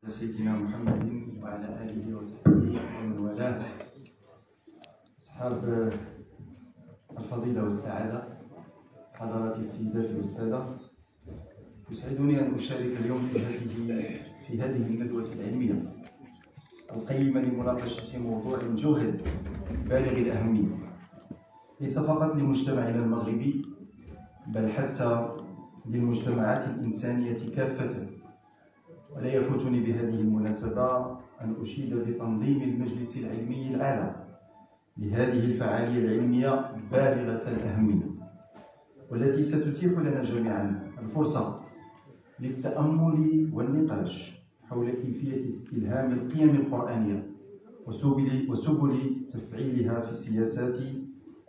سيدنا محمد وعلى آله وصحبه ومن والاه. أصحاب الفضيلة والسعادة، حضرات السيدات والسادة، يسعدني أن أشارك اليوم في هذه الندوة العلمية القيمة لمناقشة موضوع جوهري بالغ الأهمية، ليس فقط لمجتمعنا المغربي بل حتى للمجتمعات الإنسانية كافة. ولا يفوتني بهذه المناسبة أن أشيد بتنظيم المجلس العلمي الأعلى لهذه الفعالية العلمية بالغة الأهمية، والتي ستتيح لنا جميعا الفرصة للتأمل والنقاش حول كيفية استلهام القيم القرآنية وسبل تفعيلها في سياسات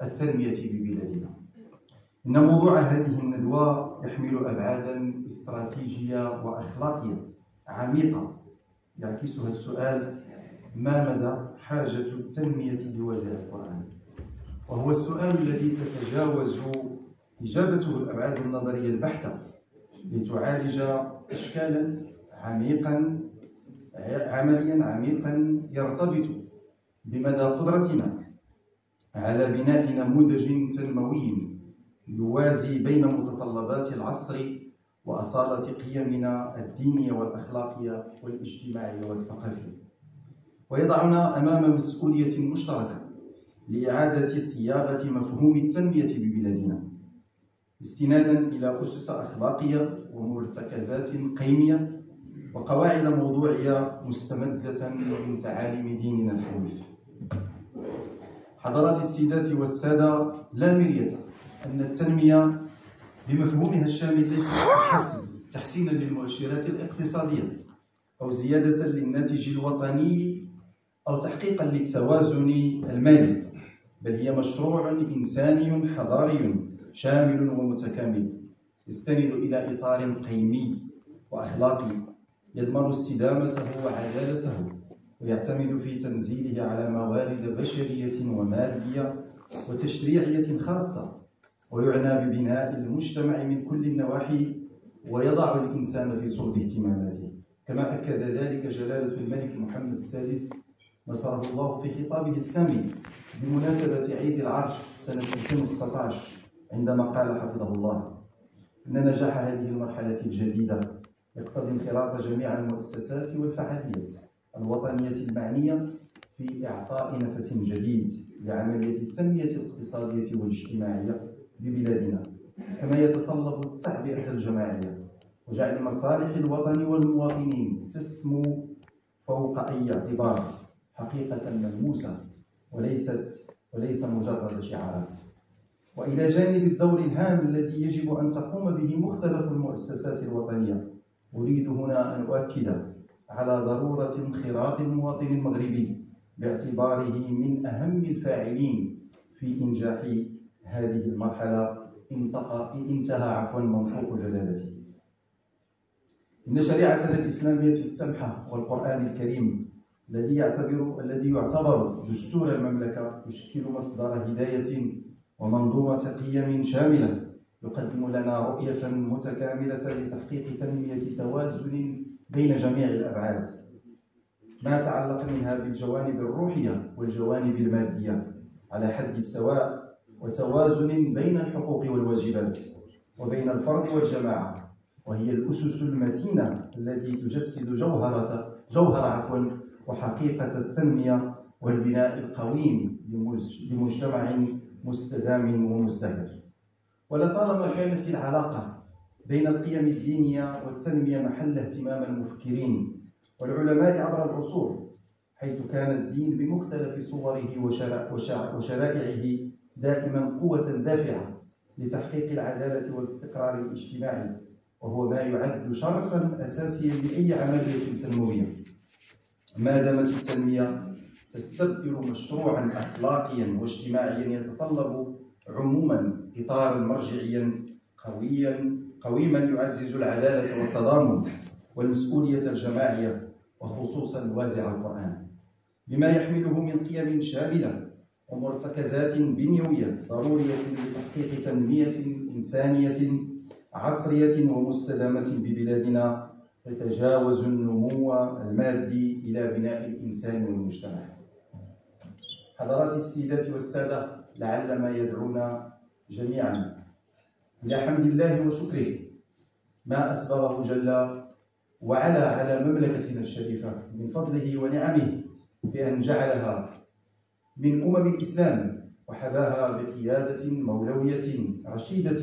التنمية ببلادنا. إن موضوع هذه الندوة يحمل أبعادا استراتيجية وأخلاقية عميقة يعكسها السؤال: ما مدى حاجة التنمية لوازع القرآن؟ وهو السؤال الذي تتجاوز إجابته الأبعاد النظرية البحتة لتعالج إشكالا عمليا عميقا يرتبط بمدى قدرتنا على بناء نموذج تنموي يوازي بين متطلبات العصر وأصالة قيمنا الدينية والأخلاقية والاجتماعية والثقافية، ويضعنا أمام مسؤولية مشتركة لإعادة صياغة مفهوم التنمية ببلادنا استنادا إلى أسس أخلاقية ومرتكزات قيمية وقواعد موضوعية مستمدة من تعاليم ديننا الحنيف. حضرات السيدات والسادة، لا مرية أن التنمية بمفهومها الشامل ليست تحسينا للمؤشرات الاقتصادية أو زيادة للناتج الوطني أو تحقيقا للتوازن المالي، بل هي مشروع إنساني حضاري شامل ومتكامل يستند إلى إطار قيمي وأخلاقي يضمن استدامته وعدالته، ويعتمد في تنزيله على موارد بشرية ومادية وتشريعية خاصة، ويعنى ببناء المجتمع من كل النواحي ويضع الإنسان في صلب اهتماماته، كما أكد ذلك جلالة الملك محمد السادس نصره الله في خطابه السامي بمناسبة عيد العرش سنة 2019 عندما قال حفظه الله إن نجاح هذه المرحلة الجديدة يقتضي انخراط جميع المؤسسات والفعاليات الوطنية المعنية في إعطاء نفس جديد لعملية التنمية الاقتصادية والاجتماعية ببلادنا، كما يتطلب التعبئة الجماعية وجعل مصالح الوطن والمواطنين تسمو فوق أي اعتبار حقيقة ملموسة وليس مجرد شعارات. وإلى جانب الدور الهام الذي يجب أن تقوم به مختلف المؤسسات الوطنية، أريد هنا أن أؤكد على ضرورة انخراط المواطن المغربي باعتباره من أهم الفاعلين في إنجاح هذه المرحلة. انتهى منطوق جلالته. إن شريعتنا الإسلامية السمحة والقرآن الكريم الذي يعتبر دستور المملكة يشكل مصدر هداية ومنظومة قيم شاملة يقدم لنا رؤية متكاملة لتحقيق تنمية توازن بين جميع الأبعاد، ما تعلق منها بالجوانب الروحية والجوانب المادية على حد السواء، وتوازن بين الحقوق والواجبات وبين الفرد والجماعة، وهي الأسس المتينة التي تجسد جوهر وحقيقة التنمية والبناء القويم لمجتمع مستدام ومزدهر. ولطالما كانت العلاقة بين القيم الدينية والتنمية محل اهتمام المفكرين والعلماء عبر العصور، حيث كان الدين بمختلف صوره وشرائعه دائما قوة دافعة لتحقيق العدالة والاستقرار الاجتماعي، وهو ما يعد شرطا أساسيا لأي عملية تنموية، ما دامت التنمية تستبدل مشروعا أخلاقيا واجتماعيا يتطلب عموما إطارا مرجعيا قويما يعزز العدالة والتضامن والمسؤولية الجماعية، وخصوصا وازع القرآن بما يحمله من قيم شاملة ومرتكزات بنيوية ضرورية لتحقيق تنمية إنسانية عصرية ومستدامة ببلادنا تتجاوز النمو المادي إلى بناء الإنسان والمجتمع. حضرات السيدات والسادة، لعل ما يدعونا جميعا إلى حمد الله وشكره ما أسبغه جل وعلا على مملكتنا الشريفة من فضله ونعمه بأن جعلها من الإسلام وحباها بقيادة مولوية رشيدة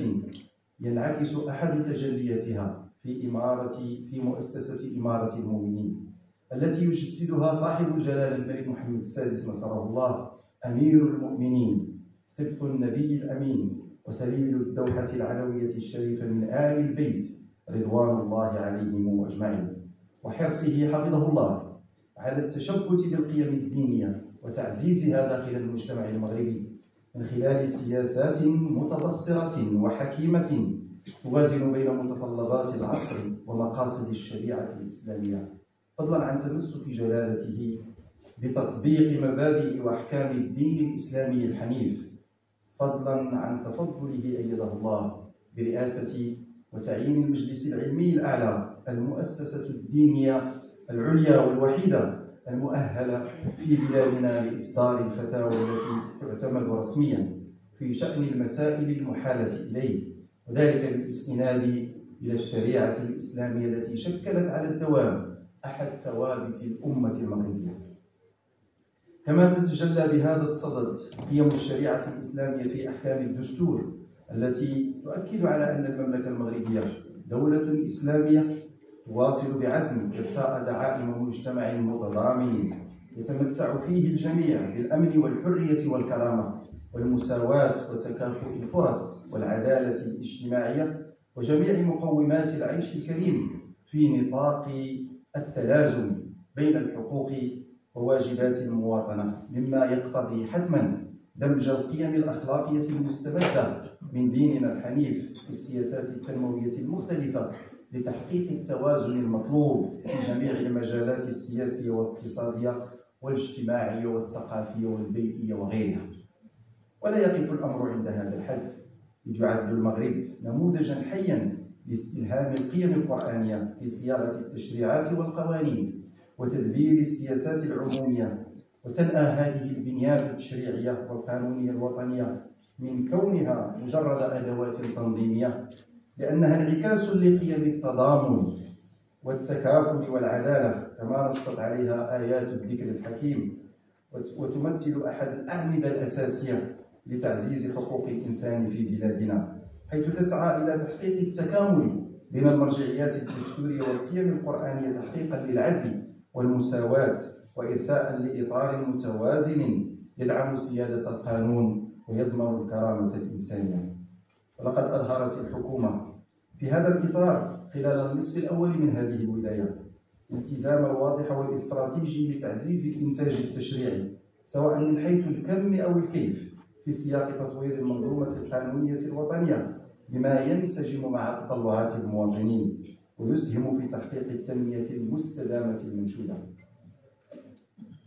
ينعكس أحد تجلياتها في مؤسسة إمارة المؤمنين التي يجسدها صاحب الجلالة الملك محمد السادس نصره الله أمير المؤمنين سبط النبي الأمين وسليل الدوحة العلوية الشريفة من آل البيت رضوان الله عليهم أجمعين، وحرصه حفظه الله على التشبث بالقيم الدينية وتعزيزها داخل المجتمع المغربي من خلال سياسات متبصرة وحكيمة توازن بين متطلبات العصر ومقاصد الشريعة الإسلامية، فضلا عن تمسك جلالته بتطبيق مبادئ وأحكام الدين الإسلامي الحنيف، فضلا عن تفضله أيده الله برئاسة وتعيين المجلس العلمي الأعلى، المؤسسة الدينية العليا والوحيدة المؤهلة في بلادنا لإصدار الفتاوى التي تعتمد رسميا في شأن المسائل المحالة إليه، وذلك بالاستناد إلى الشريعة الإسلامية التي شكلت على الدوام أحد ثوابت الأمة المغربية. كما تتجلى بهذا الصدد قيم الشريعة الإسلامية في أحكام الدستور التي تؤكد على أن المملكة المغربية دولة إسلامية تواصل بعزم إرساء دعائم مجتمع متضامن يتمتع فيه الجميع بالأمن والحرية والكرامة والمساواة وتكافؤ الفرص والعدالة الاجتماعية وجميع مقومات العيش الكريم في نطاق التلازم بين الحقوق وواجبات المواطنة، مما يقتضي حتما دمج القيم الأخلاقية المستمدة من ديننا الحنيف في السياسات التنموية المختلفة لتحقيق التوازن المطلوب في جميع المجالات السياسية والاقتصادية والاجتماعية والثقافية والبيئية وغيرها. ولا يقف الأمر عند هذا الحد، إذ يعد المغرب نموذجا حيا لاستلهام القيم القرآنية في صياغة التشريعات والقوانين وتدبير السياسات العمومية، وتنأى هذه البنيات التشريعية والقانونية الوطنية من كونها مجرد أدوات تنظيمية، لأنها انعكاس لقيم التضامن والتكافل والعدالة كما نصت عليها آيات الذكر الحكيم، وتمثل أحد الأعمدة الأساسية لتعزيز حقوق الإنسان في بلادنا، حيث تسعى إلى تحقيق التكامل بين المرجعيات الدستورية والقيم القرآنية تحقيقا للعدل والمساواة وإرساء لإطار متوازن يدعم سيادة القانون ويضمن الكرامة الإنسانية. ولقد أظهرت الحكومة في هذا الإطار خلال النصف الأول من هذه الولاية الالتزام الواضح والاستراتيجي لتعزيز الإنتاج التشريعي سواء من حيث الكم أو الكيف في سياق تطوير المنظومة القانونية الوطنية بما ينسجم مع تطلعات المواطنين ويسهم في تحقيق التنمية المستدامة المنشودة.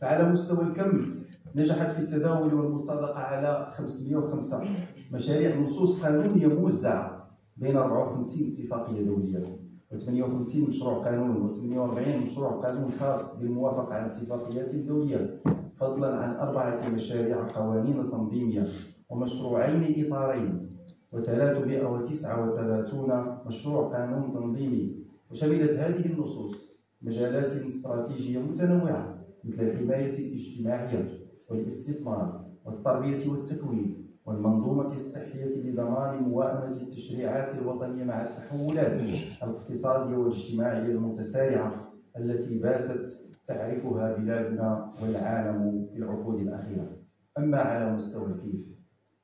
فعلى مستوى الكم نجحت في التداول والمصادقة على 505 مشاريع نصوص قانونية موزعة بين 54 اتفاقية دولية و58 مشروع قانون و48 مشروع قانون خاص بالموافقة على الاتفاقيات الدولية، فضلا عن 4 مشاريع قوانين تنظيمية ومشروعين إطارين و339 مشروع قانون تنظيمي. وشملت هذه النصوص مجالات استراتيجية متنوعة مثل الحماية الاجتماعية والاستثمار والتربية والتكوين والمنظومة الصحية لضمان موائمة التشريعات الوطنية مع التحولات الاقتصادية والاجتماعية المتسارعة التي باتت تعرفها بلادنا والعالم في العقود الأخيرة. أما على مستوى الكيف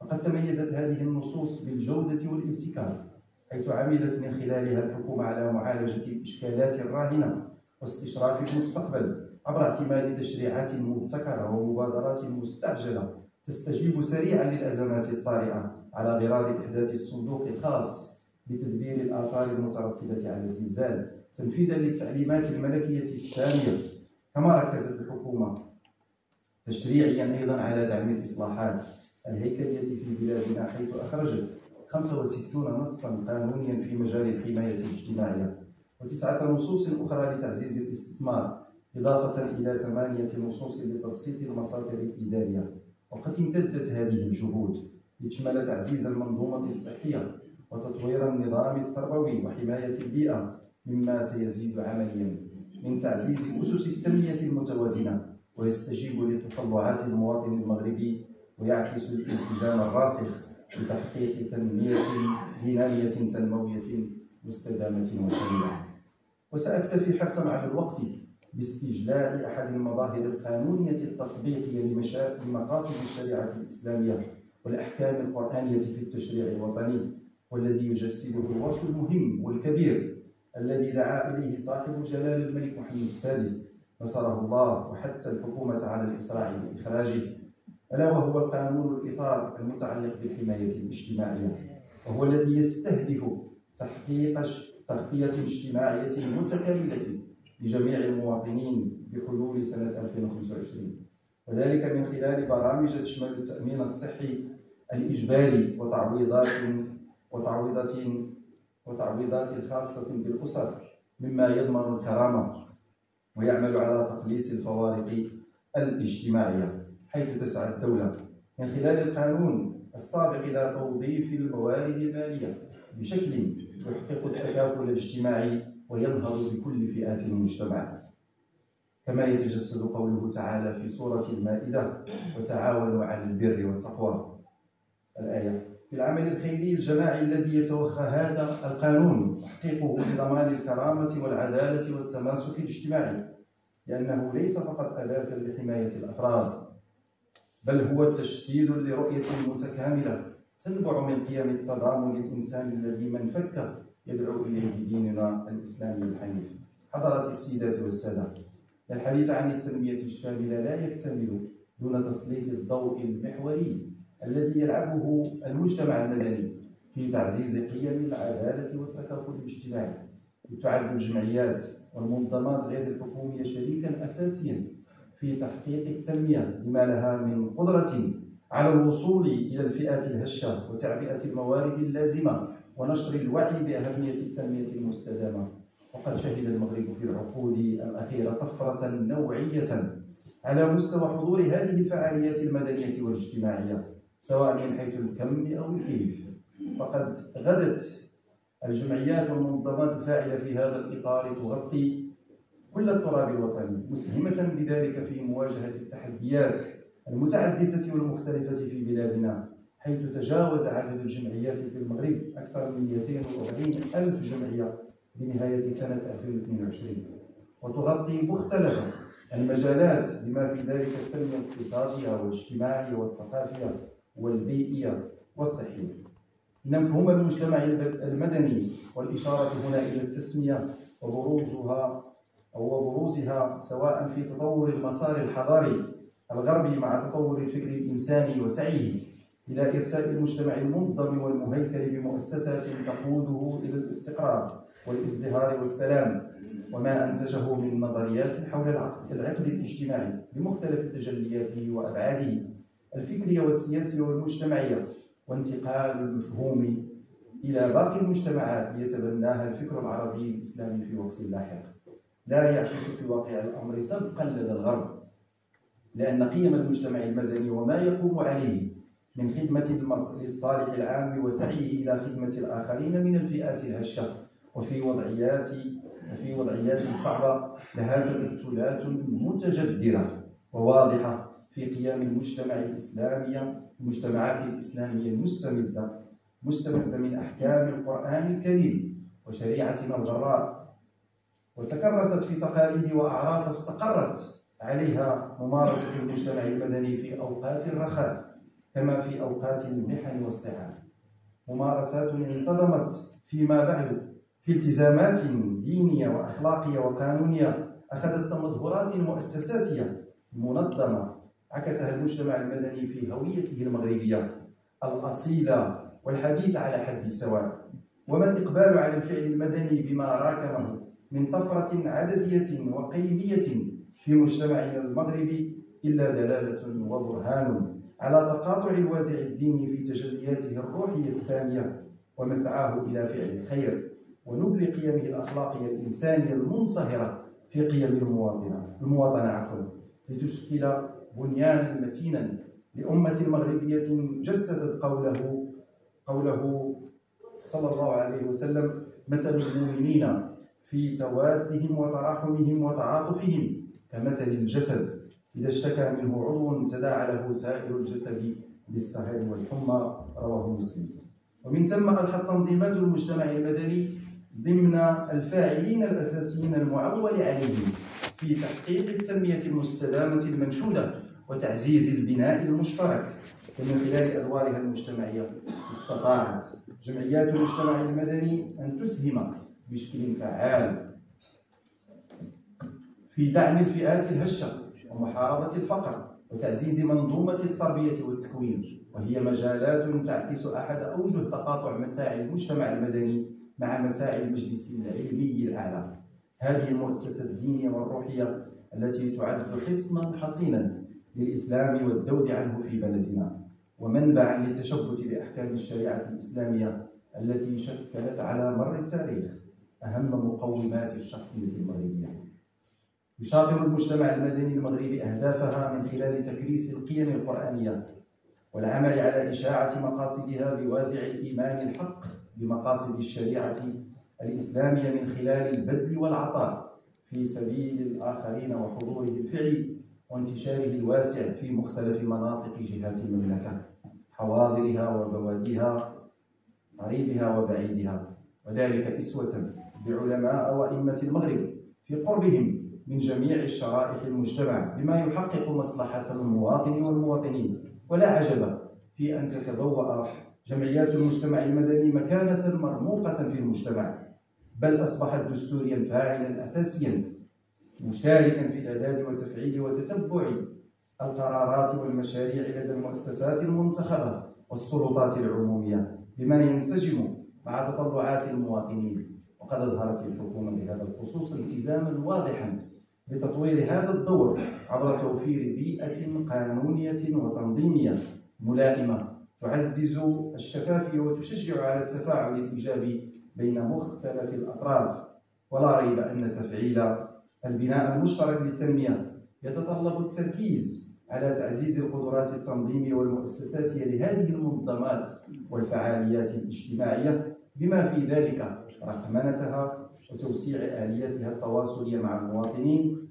فقد تميزت هذه النصوص بالجودة والابتكار، حيث عملت من خلالها الحكومة على معالجة الإشكالات الراهنة واستشراف المستقبل عبر اعتماد تشريعات مبتكرة ومبادرات مستعجلة تستجيب سريعا للأزمات الطارئة على غرار إحداث الصندوق الخاص بتدبير الآثار المترتبة على الزلزال تنفيذا للتعليمات الملكية السامية. كما ركزت الحكومة تشريعيا أيضا على دعم الإصلاحات الهيكلية في بلادنا، حيث أخرجت 65 نصا قانونيا في مجال الحماية الاجتماعية و9 نصوص أخرى لتعزيز الاستثمار، إضافة إلى 8 نصوص لتبسيط المصادر الإدارية. وقد امتدت هذه الجهود لتشمل تعزيز المنظومة الصحية وتطوير النظام التربوي وحماية البيئة، مما سيزيد عمليا من تعزيز أسس التنمية المتوازنة ويستجيب لتطلعات المواطن المغربي ويعكس الالتزام الراسخ لتحقيق تنمية دينامية تنموية مستدامة وشاملة. وسأكتفي حرصا على الوقت باستجلاء أحد المظاهر القانونية التطبيقية لمقاصد الشريعة الإسلامية والأحكام القرآنية في التشريع الوطني، والذي يجسده الورش المهم والكبير الذي دعا إليه صاحب جلالة الملك محمد السادس نصره الله وحتى الحكومة على الإسراع بإخراجه، ألا وهو القانون الإطار المتعلق بالحماية الاجتماعية، وهو الذي يستهدف تحقيق تغطية اجتماعية متكاملة لجميع المواطنين بحلول سنة 2025، وذلك من خلال برامج تشمل التأمين الصحي الإجباري وتعويضات خاصة بالأسر، مما يضمن الكرامة ويعمل على تقليص الفوارق الاجتماعية، حيث تسعى الدولة من خلال القانون السابق إلى توظيف الموارد المالية بشكل يحقق التكافل الاجتماعي وينهض بكل فئات المجتمع، كما يتجسد قوله تعالى في سورة المائدة: وتعاونوا على البر والتقوى. الآية. في العمل الخيري الجماعي الذي يتوخى هذا القانون تحقيقه لضمان الكرامة والعدالة والتماسك الاجتماعي، لأنه ليس فقط أداة لحماية الأفراد، بل هو تجسيد لرؤية متكاملة تنبع من قيم التضامن الإنساني الذي من فك يدعو إليه ديننا الإسلامي الحنيف. حضرات السيدات والسادة، الحديث عن التنمية الشاملة لا يكتمل دون تسليط الضوء المحوري الذي يلعبه المجتمع المدني في تعزيز قيم العدالة والتكافل الاجتماعي. تعد الجمعيات والمنظمات غير الحكومية شريكا أساسيا في تحقيق التنمية، لما لها من قدرة على الوصول إلى الفئات الهشة وتعبئة الموارد اللازمة ونشر الوعي بأهمية التنمية المستدامة. وقد شهد المغرب في العقود الأخيرة طفرة نوعية على مستوى حضور هذه الفعاليات المدنية والاجتماعية، سواء من حيث الكم أو الكيف. فقد غدت الجمعيات والمنظمات الفاعلة في هذا الإطار تغطي كل التراب الوطني، مسهمة بذلك في مواجهة التحديات المتعددة والمختلفة في بلادنا، حيث تجاوز عدد الجمعيات في المغرب أكثر من 240 ألف جمعية بنهاية سنة 2022، وتغطي مختلف المجالات بما في ذلك التنمية الاقتصادية والاجتماعية والثقافية والبيئية والصحية. إن مفهوم المجتمع المدني والإشارة هنا إلى التسمية وبروزها سواء في تطور المسار الحضاري الغربي مع تطور الفكر الإنساني وسعيه إلى إرساء المجتمع المنظم والمهيكل بمؤسسات تقوده إلى الاستقرار والازدهار والسلام، وما أنتجه من نظريات حول العقد الاجتماعي بمختلف تجلياته وأبعاده الفكرية والسياسية والمجتمعية، وانتقال المفهوم إلى باقي المجتمعات ليتبناها الفكر العربي الإسلامي في وقت لاحق، لا يعكس في واقع الأمر سبقا لدى الغرب، لأن قيم المجتمع المدني وما يقوم عليه من خدمة للصالح العام وسعيه إلى خدمة الآخرين من الفئات الهشة وفي وضعيات صعبة لها تبتلات متجذرة وواضحة في قيام المجتمعات الإسلامية المستمدة من أحكام القرآن الكريم وشريعتنا الغراء، وتكرست في تقاليد وأعراف استقرت عليها ممارسة المجتمع المدني في أوقات الرخاء كما في أوقات المحن والصعاب، ممارسات انتظمت فيما بعد في التزامات دينية وأخلاقية وقانونية أخذت تمظهرات مؤسساتية منظمة عكسها المجتمع المدني في هويته المغربية الأصيلة والحديث على حد السواء. وما الإقبال على الفعل المدني بما راكمه من طفرة عددية وقيمية في مجتمعنا المغربي إلا دلالة وبرهان على تقاطع الوازع الديني في تجلياته الروحية السامية ومسعاه إلى فعل الخير، ونبل قيمه الأخلاقية الإنسانية المنصهرة في قيم المواطنة لتشكل بنيانا متينا لأمة مغربية جسدت قوله صلى الله عليه وسلم: مثل المؤمنين في توادهم وتراحمهم وتعاطفهم كمثل الجسد إذا اشتكى منه عضو تداعى له سائر الجسد بالسهر والحمى، رواه مسلم. ومن ثم أضحت تنظيمات المجتمع المدني ضمن الفاعلين الأساسيين المعول عليهم في تحقيق التنمية المستدامة المنشودة وتعزيز البناء المشترك. ومن خلال أدوارها المجتمعية استطاعت جمعيات المجتمع المدني أن تسهم بشكل فعال في دعم الفئات الهشة ومحاربة الفقر وتعزيز منظومة التربية والتكوين، وهي مجالات تعكس أحد أوجه تقاطع مساعي المجتمع المدني مع مساعي المجلس العلمي الأعلى. هذه المؤسسة الدينية والروحية التي تعد حصنا حصينا للإسلام والذود عنه في بلدنا، ومنبعا للتشبث بأحكام الشريعة الإسلامية التي شكلت على مر التاريخ أهم مقومات الشخصية المغربية. يشاطر المجتمع المدني المغربي أهدافها من خلال تكريس القيم القرآنية والعمل على إشاعة مقاصدها بوازع الإيمان الحق بمقاصد الشريعة الإسلامية من خلال البذل والعطاء في سبيل الآخرين وحضوره الفعلي وانتشاره الواسع في مختلف مناطق جهات المملكة، حواضرها وبواديها، قريبها وبعيدها، وذلك أسوة بعلماء وأئمة المغرب في قربهم من جميع الشرائح المجتمع بما يحقق مصلحة المواطن والمواطنين. ولا عجب في أن تتبوأ جمعيات المجتمع المدني مكانة مرموقة في المجتمع، بل أصبحت دستوريا فاعلا أساسيا مشاركا في إعداد وتفعيل وتتبع القرارات والمشاريع لدى المؤسسات المنتخبة والسلطات العمومية بما ينسجم مع تطلعات المواطنين. وقد أظهرت الحكومة بهذا الخصوص التزاما واضحا بتطوير هذا الدور عبر توفير بيئة قانونية وتنظيمية ملائمة تعزز الشفافية وتشجع على التفاعل الإيجابي بين مختلف الأطراف. ولا ريب أن تفعيل البناء المشترك للتنمية يتطلب التركيز على تعزيز القدرات التنظيمية والمؤسساتية لهذه المنظمات والفعاليات الاجتماعية بما في ذلك رقمنتها وتوسيع آلياتها التواصلية مع المواطنين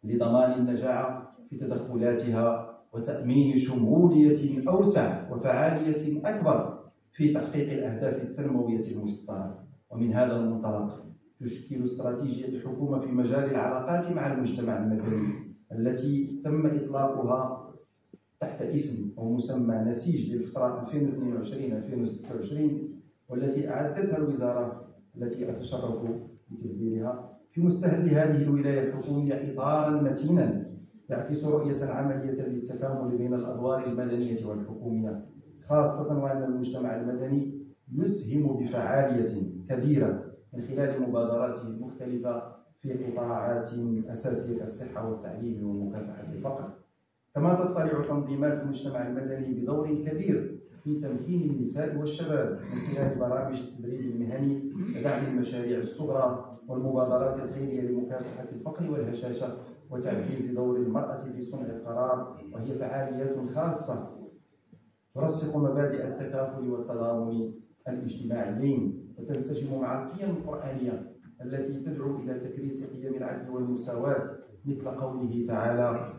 لضمان النجاعة في تدخلاتها وتأمين شمولية أوسع وفعالية أكبر في تحقيق الأهداف التنموية المسطرة. ومن هذا المنطلق تشكل استراتيجية الحكومة في مجال العلاقات مع المجتمع المدني التي تم إطلاقها تحت اسم أو مسمى نسيج للفترة 2022-2026، والتي أعدتها الوزارة التي أتشرف بتدبيرها في مستهل هذه الولاية الحكومية إطارا متينا يعكس رؤية عملية للتكامل بين الأدوار المدنية والحكومية، خاصة وأن المجتمع المدني يسهم بفعالية كبيرة من خلال مبادراته المختلفة في قطاعات أساسية كالصحة والتعليم ومكافحة الفقر. كما تطلع تنظيمات المجتمع المدني بدور كبير في تمكين النساء والشباب من خلال برامج التدريب المهني ودعم المشاريع الصغرى والمبادرات الخيرية لمكافحة الفقر والهشاشة وتعزيز دور المرأة في صنع القرار، وهي فعاليات خاصة ترسخ مبادئ التكافل والتضامن الاجتماعيين وتنسجم مع القيم القرآنية التي تدعو إلى تكريس قيم العدل والمساواة، مثل قوله تعالى: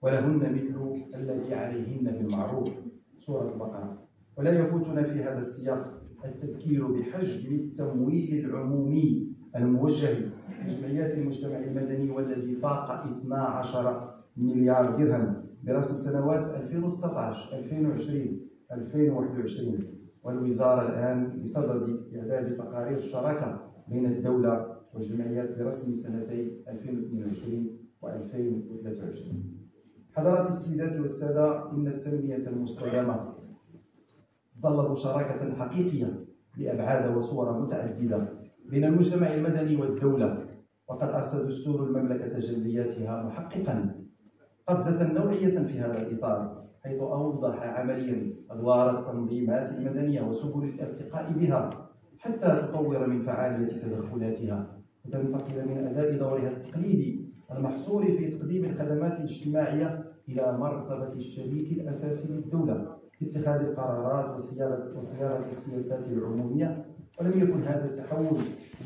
ولهن مثل الذي عليهن بالمعروف، سورة البقرة. ولا يفوتنا في هذا السياق التذكير بحجم التمويل العمومي الموجه لجمعيات المجتمع المدني والذي فاق 12 مليار درهم برسم سنوات 2019 2020 2021، والوزارة الآن بصدد إعداد تقارير الشراكة بين الدولة والجمعيات برسم سنتي 2022 و2023. حضرات السيدات والسادة، إن التنمية المستدامة تتطلب شراكة حقيقية بأبعاد وصور متعددة بين المجتمع المدني والدولة، وقد أرسى دستور المملكة تجلياتها محققا قفزة نوعية في هذا الإطار، حيث أوضح عمليا أدوار التنظيمات المدنية وسبل الارتقاء بها حتى تطور من فعالية تدخلاتها وتنتقل من أداء دورها التقليدي المحصور في تقديم الخدمات الاجتماعية إلى مرتبة الشريك الأساسي للدولة في اتخاذ القرارات وصياغة السياسات العمومية. ولم يكن هذا التحول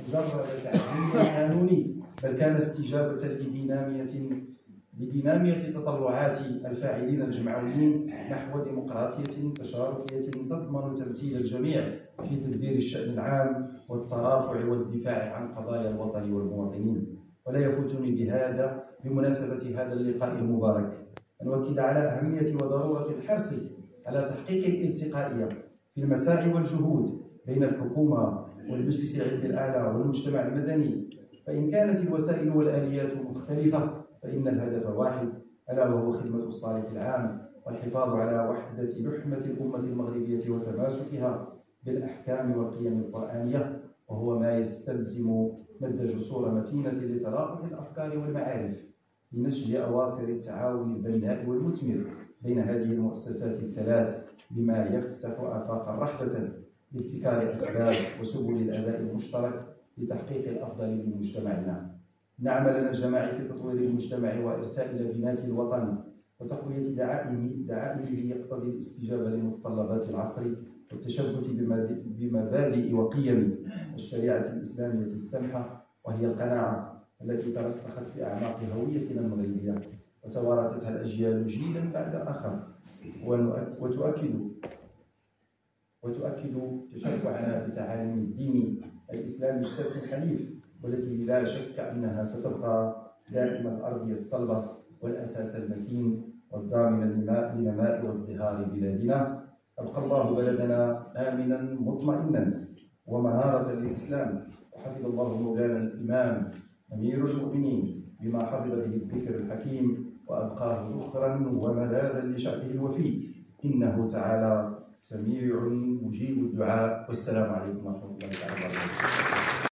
مجرد تعديل قانوني، بل كان استجابة لدينامية تطلعات الفاعلين الجمعويين نحو ديمقراطية تشاركية تضمن تمثيل الجميع في تدبير الشأن العام والترافع والدفاع عن قضايا الوطن والمواطنين. ولا يفوتني بمناسبة هذا اللقاء المبارك أن أؤكد على أهمية وضرورة الحرص على تحقيق الالتقائية في المساعي والجهود بين الحكومة والمجلس العلمي الأعلى والمجتمع المدني. فإن كانت الوسائل والآليات مختلفة فإن الهدف واحد، ألا وهو خدمة الصالح العام والحفاظ على وحدة لحمة الأمة المغربية وتماسكها بالأحكام والقيم القرآنية، وهو ما يستلزم مد جسور متينة لتلاقح الأفكار والمعارف لنسج أواصر التعاون البناء والمثمر بين هذه المؤسسات الثلاث، بما يفتح آفاقا رحبة لابتكار أسباب وسبل الأداء المشترك لتحقيق الأفضل لمجتمعنا. نعمل لنا الجماعي في تطوير المجتمع وإرساء لبنات الوطن وتقوية دعائمه يقتضي الاستجابة لمتطلبات العصر والتشبث بمبادئ وقيم الشريعة الإسلامية السمحة، وهي القناعة التي ترسخت في أعماق هويتنا المغربية وتوارثتها الأجيال جيلا بعد آخر، وتؤكد تشبعنا بتعاليم الدين الإسلامي السلف الحنيف، والتي لا شك أنها ستبقى دائما الأرضية الصلبة والأساس المتين والضامن لنماء وازدهار بلادنا. أبقى الله بلدنا آمنا مطمئنا ومنارة للإسلام، وحفظ الله مولانا الإمام أمير المؤمنين بما حفظ به الذكر الحكيم، وأبقاه ذخرا وملاذا لشعبه الوفي، إنه تعالى سميع مجيب الدعاء. والسلام عليكم ورحمة الله تعالى وبركاته.